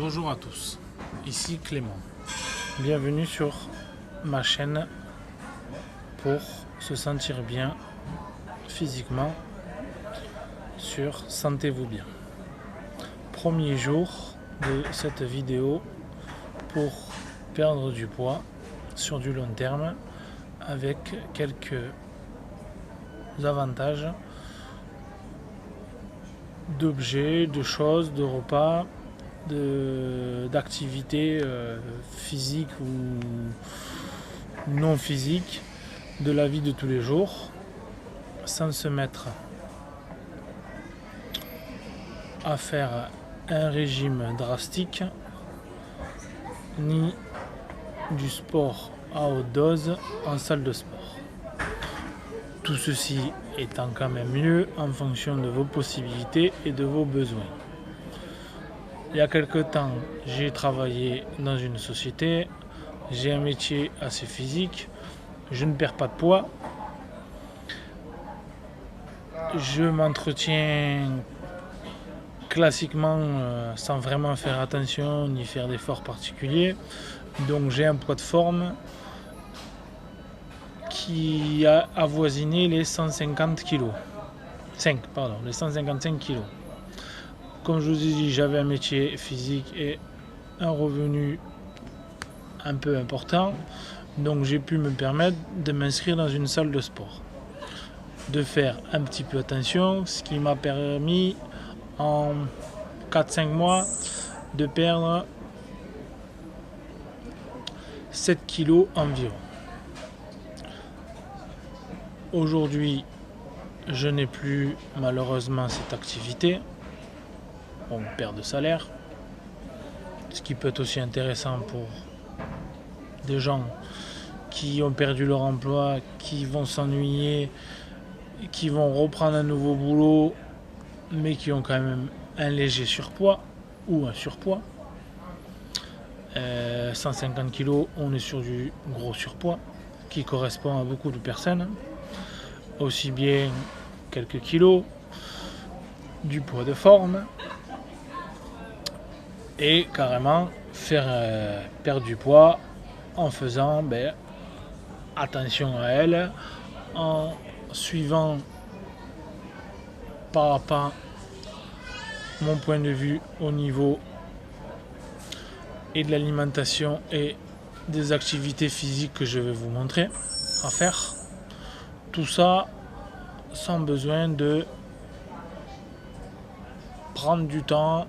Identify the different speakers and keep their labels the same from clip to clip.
Speaker 1: Bonjour à tous, ici Clément. Bienvenue sur ma chaîne pour se sentir bien physiquement sur Sentez-vous bien. Premier jour de cette vidéo pour perdre du poids sur du long terme avec quelques avantages d'objets, de choses, de repas, d'activités physiques ou non physiques de la vie de tous les jours, sans se mettre à faire un régime drastique ni du sport à haute dose en salle de sport. Tout ceci étant quand même mieux en fonction de vos possibilités et de vos besoins. Il y a quelque temps, j'ai travaillé dans une société, j'ai un métier assez physique, je ne perds pas de poids, je m'entretiens classiquement sans vraiment faire attention ni faire d'efforts particuliers, donc j'ai un poids de forme qui a avoisiné les 150 kg. Les 155 kg. Comme je vous ai dit, j'avais un métier physique et un revenu un peu important, donc j'ai pu me permettre de m'inscrire dans une salle de sport, de faire un petit peu attention, ce qui m'a permis en 4-5 mois de perdre 7 kg environ. Aujourd'hui, je n'ai plus malheureusement cette activité, on perd de salaire, ce qui peut être aussi intéressant pour des gens qui ont perdu leur emploi, qui vont s'ennuyer, qui vont reprendre un nouveau boulot, mais qui ont quand même un léger surpoids ou un surpoids. 150 kg, on est sur du gros surpoids qui correspond à beaucoup de personnes. Aussi bien quelques kilos, du poids de forme et carrément faire perdre du poids en faisant attention à elle, en suivant pas à pas mon point de vue au niveau et de l'alimentation et des activités physiques que je vais vous montrer à faire. Tout ça sans besoin de prendre du temps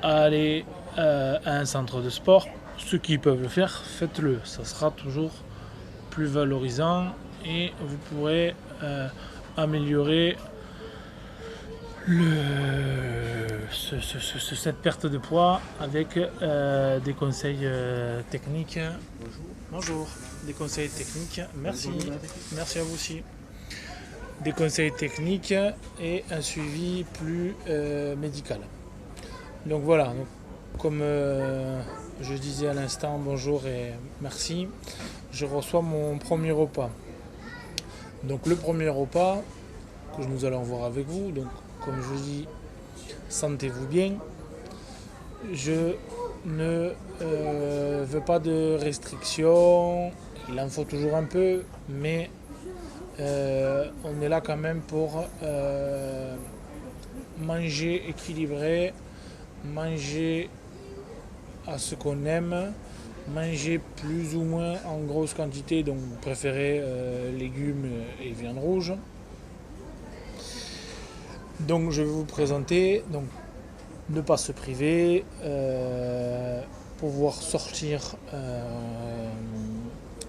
Speaker 1: à aller à un centre de sport. Ceux qui peuvent le faire, faites-le. Ça sera toujours plus valorisant et vous pourrez améliorer cette perte de poids avec des conseils techniques. Bonjour. Des conseils techniques. Merci. Merci à vous aussi. Des conseils techniques et un suivi plus médical. Donc voilà. Donc, comme je disais à l'instant, bonjour et merci. Je reçois mon premier repas. Donc le premier repas que nous allons voir avec vous. Donc comme je dis, sentez-vous bien. Je ne veux pas de restrictions. Il en faut toujours un peu, mais on est là quand même pour manger équilibré, manger à ce qu'on aime, manger plus ou moins en grosse quantité, donc préférez légumes et viande rouge. Donc je vais vous présenter, donc ne pas se priver, pouvoir sortir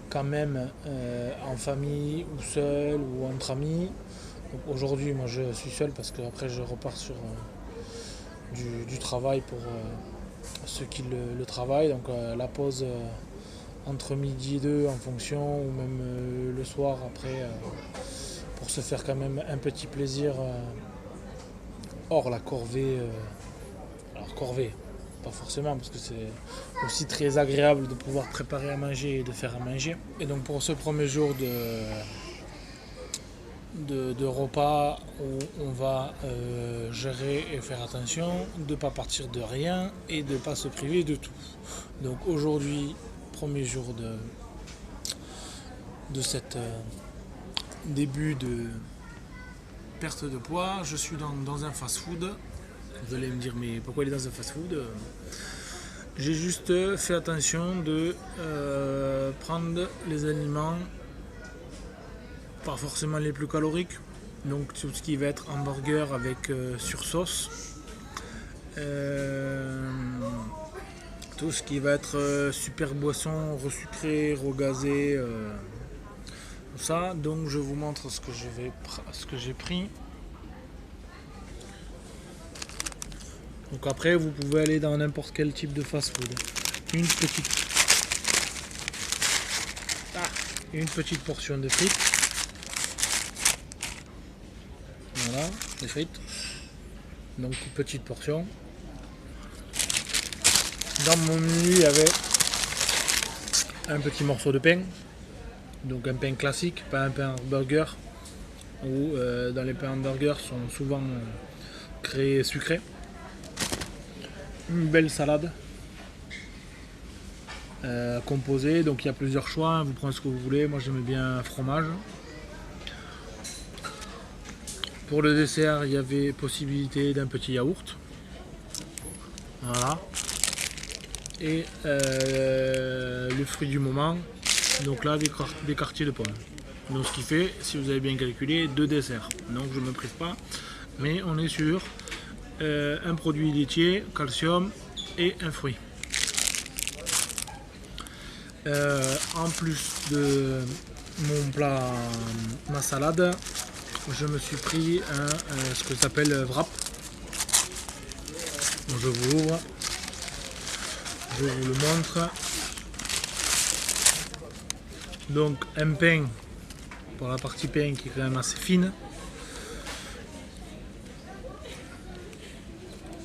Speaker 1: quand même en famille ou seul ou entre amis. Donc aujourd'hui moi je suis seul parce que après je repars sur du travail pour ceux qui le travaillent, donc la pause entre midi et 2 en fonction, ou même le soir après pour se faire quand même un petit plaisir hors la corvée. Alors corvée, pas forcément, parce que c'est aussi très agréable de pouvoir préparer à manger et de faire à manger. Et donc pour ce premier jour de repas où on va gérer et faire attention de ne pas partir de rien et de ne pas se priver de tout. Donc aujourd'hui, premier jour de cette début de perte de poids, je suis dans un fast-food. Vous allez me dire mais pourquoi il est dans un fast-food? J'ai juste fait attention de prendre les aliments pas forcément les plus caloriques, donc tout ce qui va être hamburger avec sursauce, tout ce qui va être super boisson, resucré, regazé, tout ça. Donc je vous montre ce que j'ai pris. Donc après vous pouvez aller dans n'importe quel type de fast-food. Une petite portion de frites. Voilà, les frites. Donc petite portion. Dans mon menu, il y avait un petit morceau de pain. Donc un pain classique, pas un pain hamburger. Où dans les pains hamburgers sont souvent créés sucrés. Une belle salade composée. Donc il y a plusieurs choix. Vous prenez ce que vous voulez. Moi j'aimais bien fromage. Pour le dessert, il y avait possibilité d'un petit yaourt. Voilà. Et le fruit du moment, donc là des quartiers de pommes. Donc ce qui fait, si vous avez bien calculé, 2 desserts. Donc je ne me prive pas, mais on est sur un produit laitier, calcium et un fruit. En plus de mon plat, ma salade, je me suis pris ce que s'appelle wrap. Donc je vous l'ouvre, je vous le montre. Donc un pain, pour la partie pain qui est quand même assez fine.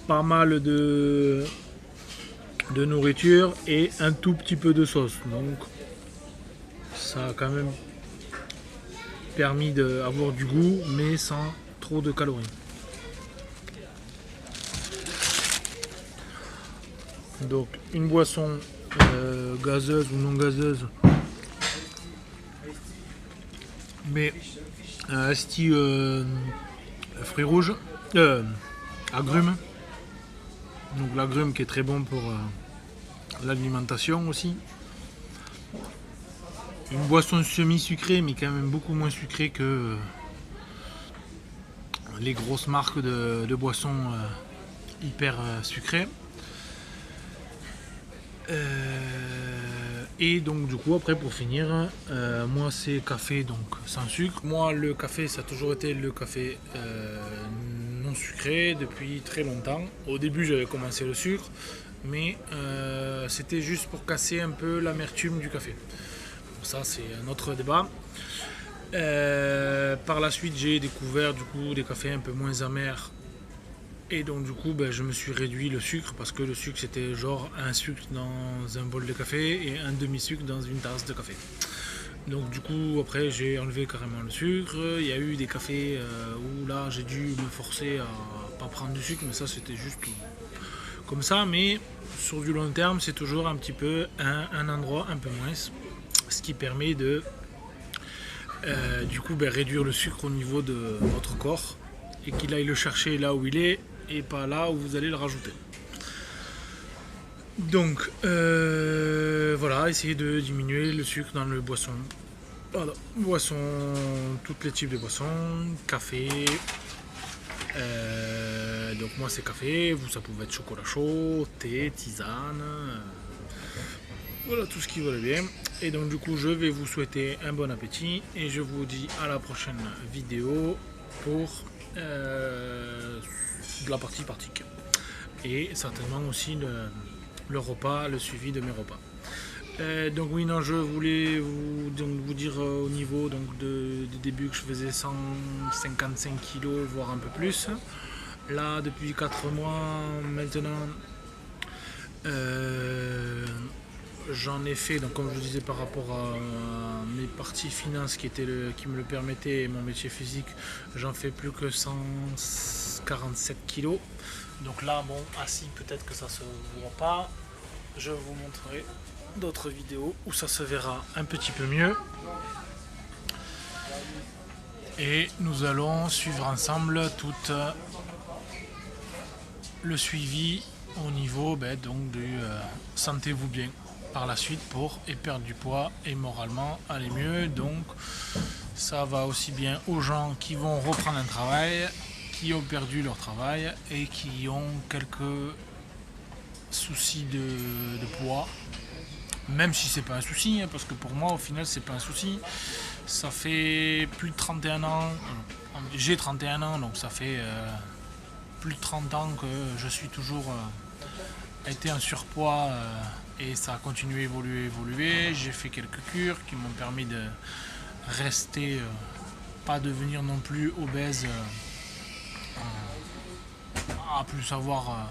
Speaker 1: Pas mal de nourriture et un tout petit peu de sauce. Donc ça a quand même permis d'avoir du goût mais sans trop de calories. Donc une boisson gazeuse ou non gazeuse, mais un asti fruits rouges, agrumes. Donc l'agrume qui est très bon pour l'alimentation aussi. Une boisson semi-sucrée mais quand même beaucoup moins sucrée que les grosses marques de boissons hyper sucrées. Et donc du coup après pour finir, moi c'est café donc sans sucre. Moi le café ça a toujours été le café non sucré depuis très longtemps. Au début j'avais commencé le sucre, mais c'était juste pour casser un peu l'amertume du café. Bon, ça c'est un autre débat. Par la suite j'ai découvert du coup des cafés un peu moins amers. Et donc du coup je me suis réduit le sucre parce que le sucre c'était genre un sucre dans un bol de café et un demi-sucre dans une tasse de café. Donc du coup après j'ai enlevé carrément le sucre. Il y a eu des cafés où là j'ai dû me forcer à pas prendre du sucre, mais ça c'était juste comme ça. Mais sur du long terme c'est toujours un petit peu un endroit un peu moins, ce qui permet de du coup réduire le sucre au niveau de votre corps et qu'il aille le chercher là où il est et pas là où vous allez le rajouter. Donc voilà, essayez de diminuer le sucre dans le boisson. Voilà, boisson, tous les types de boissons, café. Donc moi c'est café, vous ça pouvait être chocolat chaud, thé, tisane. Voilà tout ce qui va bien. Et donc du coup je vais vous souhaiter un bon appétit et je vous dis à la prochaine vidéo pour de la partie pratique et certainement aussi le repas, le suivi de mes repas. Donc oui, non, je voulais vous dire au niveau du début que je faisais 155 kg voire un peu plus. Là depuis 4 mois maintenant j'en ai fait, donc comme je vous disais par rapport à mes parties finances qui me le permettaient et mon métier physique, j'en fais plus que 147 kilos. Donc là, bon, assis, peut-être que ça se voit pas. Je vous montrerai d'autres vidéos où ça se verra un petit peu mieux. Et nous allons suivre ensemble tout le suivi au niveau donc du sentez-vous bien par la suite pour perdre du poids et moralement aller mieux. Donc ça va aussi bien aux gens qui vont reprendre un travail, qui ont perdu leur travail et qui ont quelques soucis de poids, même si c'est pas un souci, parce que pour moi au final c'est pas un souci. Ça fait plus de 31 ans, j'ai 31 ans, donc ça fait plus de 30 ans que je suis toujours été en surpoids et ça a continué à évoluer. J'ai fait quelques cures qui m'ont permis de rester, pas devenir non plus obèse, à plus savoir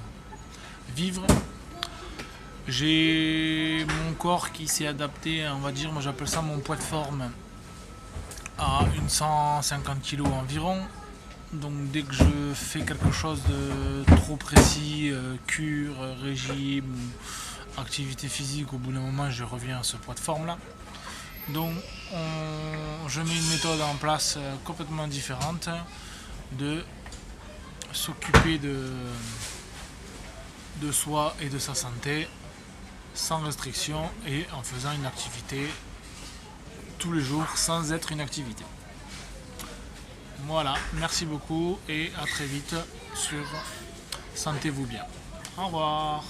Speaker 1: vivre. J'ai mon corps qui s'est adapté, on va dire, moi j'appelle ça mon poids de forme, à une 150 kg environ. Donc dès que je fais quelque chose de trop précis, cure, régime ou activité physique, au bout d'un moment je reviens à ce poids de forme là. Donc je mets une méthode en place complètement différente de s'occuper de soi et de sa santé sans restriction et en faisant une activité tous les jours sans être une activité. Voilà, merci beaucoup et à très vite sur Sentez-vous bien. Au revoir.